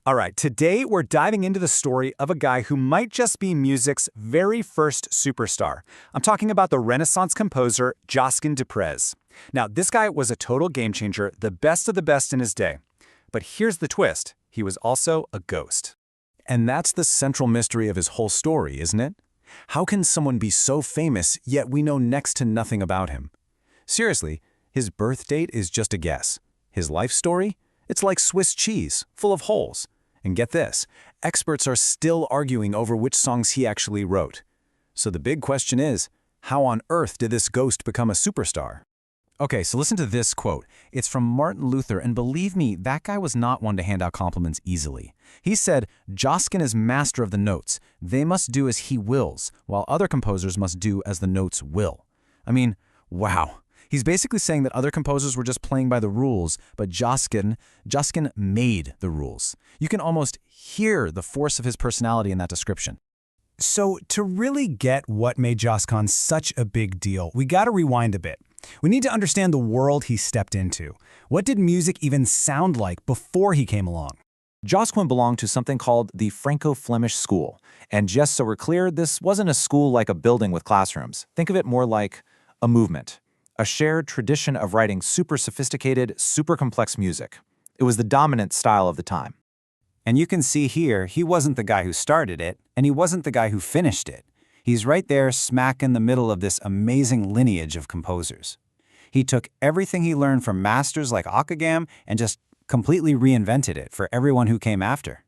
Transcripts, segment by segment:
All right, today we're diving into the story of a guy who might just be music's very first superstar. I'm talking about the Renaissance composer Josquin de Prez. Now, this guy was a total game changer, the best of the best in his day. But here's the twist. He was also a ghost. And that's the central mystery of his whole story, isn't it? How can someone be so famous, yet we know next to nothing about him? Seriously, his birth date is just a guess. His life story? It's like Swiss cheese, full of holes. And get this, experts are still arguing over which songs he actually wrote. So the big question is, how on earth did this ghost become a superstar? Okay, so listen to this quote. It's from Martin Luther, and believe me, that guy was not one to hand out compliments easily. He said, "Josquin is master of the notes. They must do as he wills, while other composers must do as the notes will." I mean, wow. He's basically saying that other composers were just playing by the rules, but Josquin made the rules. You can almost hear the force of his personality in that description. So to really get what made Josquin such a big deal, we gotta rewind a bit. We need to understand the world he stepped into. What did music even sound like before he came along? Josquin belonged to something called the Franco-Flemish school. And just so we're clear, this wasn't a school like a building with classrooms. Think of it more like a movement, a shared tradition of writing super sophisticated, super complex music. It was the dominant style of the time. And you can see here, he wasn't the guy who started it, and he wasn't the guy who finished it. He's right there smack in the middle of this amazing lineage of composers. He took everything he learned from masters like Ockeghem and just completely reinvented it for everyone who came after.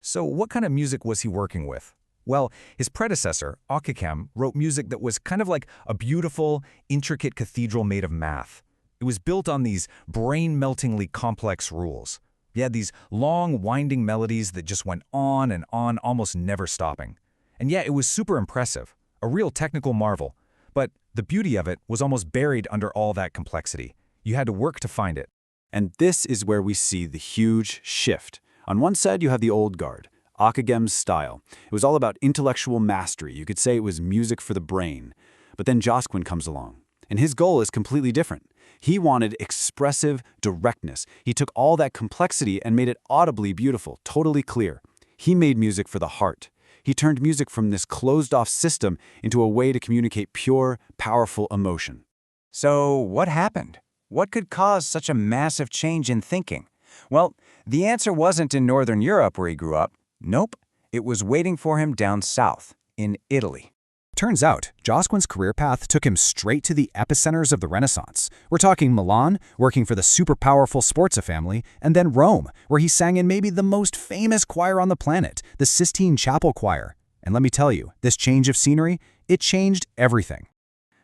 So what kind of music was he working with? Well, his predecessor, Ockeghem, wrote music that was kind of like a beautiful, intricate cathedral made of math. It was built on these brain-meltingly complex rules. He had these long, winding melodies that just went on and on, almost never stopping. And yet it was super impressive, a real technical marvel. But the beauty of it was almost buried under all that complexity. You had to work to find it. And this is where we see the huge shift. On one side, you have the old guard, Ockeghem's style. It was all about intellectual mastery. You could say it was music for the brain. But then Josquin comes along, and his goal is completely different. He wanted expressive directness. He took all that complexity and made it audibly beautiful, totally clear. He made music for the heart. He turned music from this closed-off system into a way to communicate pure, powerful emotion. So what happened? What could cause such a massive change in thinking? Well, the answer wasn't in Northern Europe where he grew up. Nope, it was waiting for him down south, in Italy. Turns out, Josquin's career path took him straight to the epicenters of the Renaissance. We're talking Milan, working for the super powerful Sforza family, and then Rome, where he sang in maybe the most famous choir on the planet, the Sistine Chapel Choir. And let me tell you, this change of scenery, it changed everything.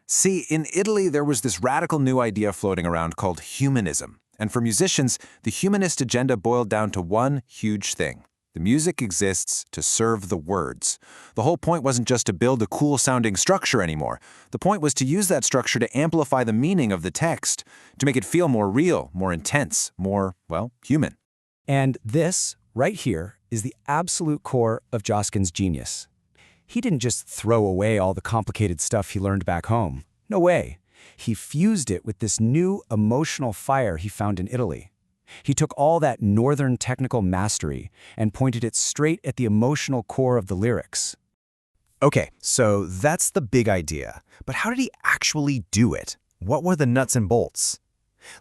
See, in Italy, there was this radical new idea floating around called humanism. And for musicians, the humanist agenda boiled down to one huge thing. The music exists to serve the words. The whole point wasn't just to build a cool-sounding structure anymore. The point was to use that structure to amplify the meaning of the text, to make it feel more real, more intense, more, well, human. And this, right here, is the absolute core of Josquin's genius. He didn't just throw away all the complicated stuff he learned back home. No way. He fused it with this new emotional fire he found in Italy. He took all that northern technical mastery and pointed it straight at the emotional core of the lyrics. Okay, so that's the big idea. But how did he actually do it? What were the nuts and bolts?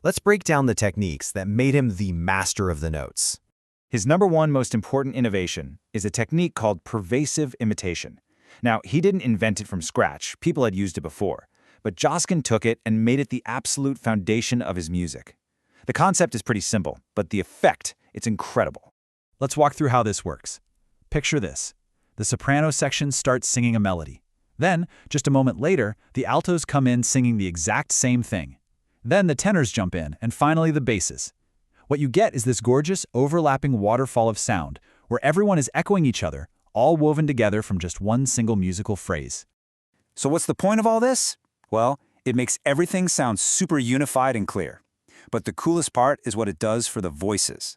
Let's break down the techniques that made him the master of the notes. His number one most important innovation is a technique called pervasive imitation. Now, he didn't invent it from scratch. People had used it before. But Josquin took it and made it the absolute foundation of his music. The concept is pretty simple, but the effect, it's incredible. Let's walk through how this works. Picture this. The soprano section starts singing a melody. Then, just a moment later, the altos come in singing the exact same thing. Then the tenors jump in, and finally the basses. What you get is this gorgeous, overlapping waterfall of sound, where everyone is echoing each other, all woven together from just one single musical phrase. So what's the point of all this? Well, it makes everything sound super unified and clear. But the coolest part is what it does for the voices.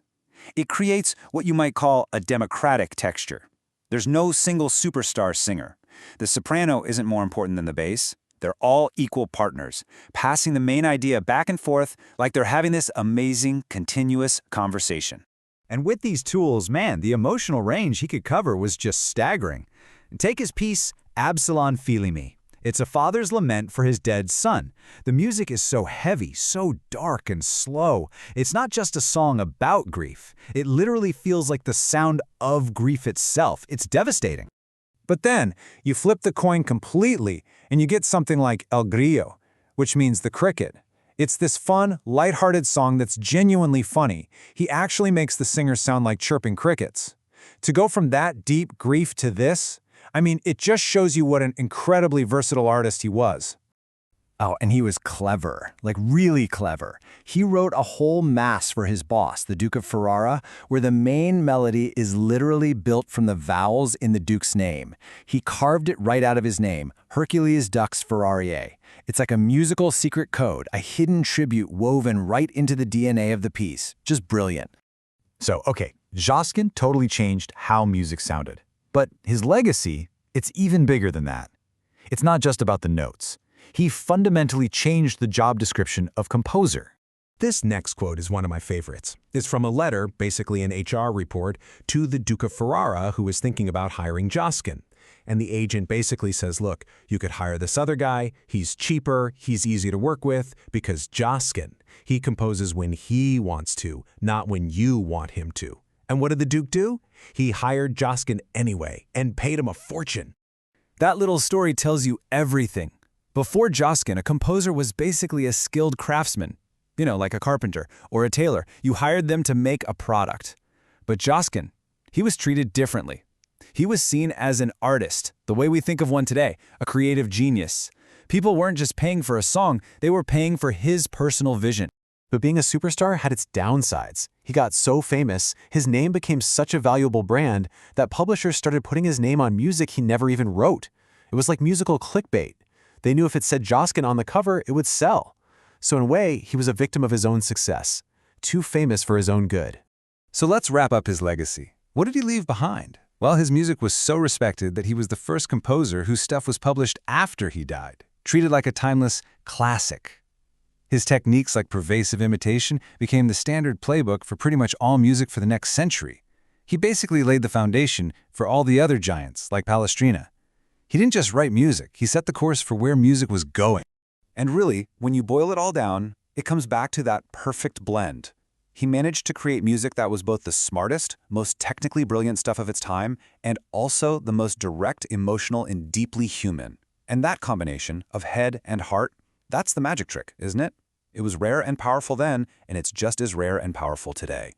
It creates what you might call a democratic texture. There's no single superstar singer. The soprano isn't more important than the bass. They're all equal partners, passing the main idea back and forth like they're having this amazing, continuous conversation. And with these tools, man, the emotional range he could cover was just staggering. Take his piece, Absalon Fili Me. It's a father's lament for his dead son. The music is so heavy, so dark and slow. It's not just a song about grief. It literally feels like the sound of grief itself. It's devastating. But then, you flip the coin completely, and you get something like El Grillo, which means the cricket. It's this fun, lighthearted song that's genuinely funny. He actually makes the singer sound like chirping crickets. To go from that deep grief to this, I mean, it just shows you what an incredibly versatile artist he was. Oh, and he was clever, like really clever. He wrote a whole mass for his boss, the Duke of Ferrara, where the main melody is literally built from the vowels in the Duke's name. He carved it right out of his name, Hercules Dux Ferrariae. It's like a musical secret code, a hidden tribute woven right into the DNA of the piece. Just brilliant. So, okay, Josquin totally changed how music sounded. But his legacy, it's even bigger than that. It's not just about the notes. He fundamentally changed the job description of composer. This next quote is one of my favorites. It's from a letter, basically an HR report, to the Duke of Ferrara, who was thinking about hiring Josquin. And the agent basically says, look, you could hire this other guy, he's cheaper, he's easy to work with, because Josquin, he composes when he wants to, not when you want him to. And what did the Duke do? He hired Josquin anyway, and paid him a fortune. That little story tells you everything. Before Josquin, a composer was basically a skilled craftsman. You know, like a carpenter or a tailor. You hired them to make a product. But Josquin, he was treated differently. He was seen as an artist, the way we think of one today, a creative genius. People weren't just paying for a song, they were paying for his personal vision. But being a superstar had its downsides. He got so famous, his name became such a valuable brand that publishers started putting his name on music he never even wrote. It was like musical clickbait. They knew if it said Josquin on the cover, it would sell. So in a way, he was a victim of his own success. Too famous for his own good. So let's wrap up his legacy. What did he leave behind? Well, his music was so respected that he was the first composer whose stuff was published after he died, treated like a timeless classic. His techniques like pervasive imitation became the standard playbook for pretty much all music for the next century. He basically laid the foundation for all the other giants, like Palestrina. He didn't just write music, he set the course for where music was going. And really, when you boil it all down, it comes back to that perfect blend. He managed to create music that was both the smartest, most technically brilliant stuff of its time, and also the most direct, emotional, and deeply human. And that combination of head and heart, that's the magic trick, isn't it? It was rare and powerful then, and it's just as rare and powerful today.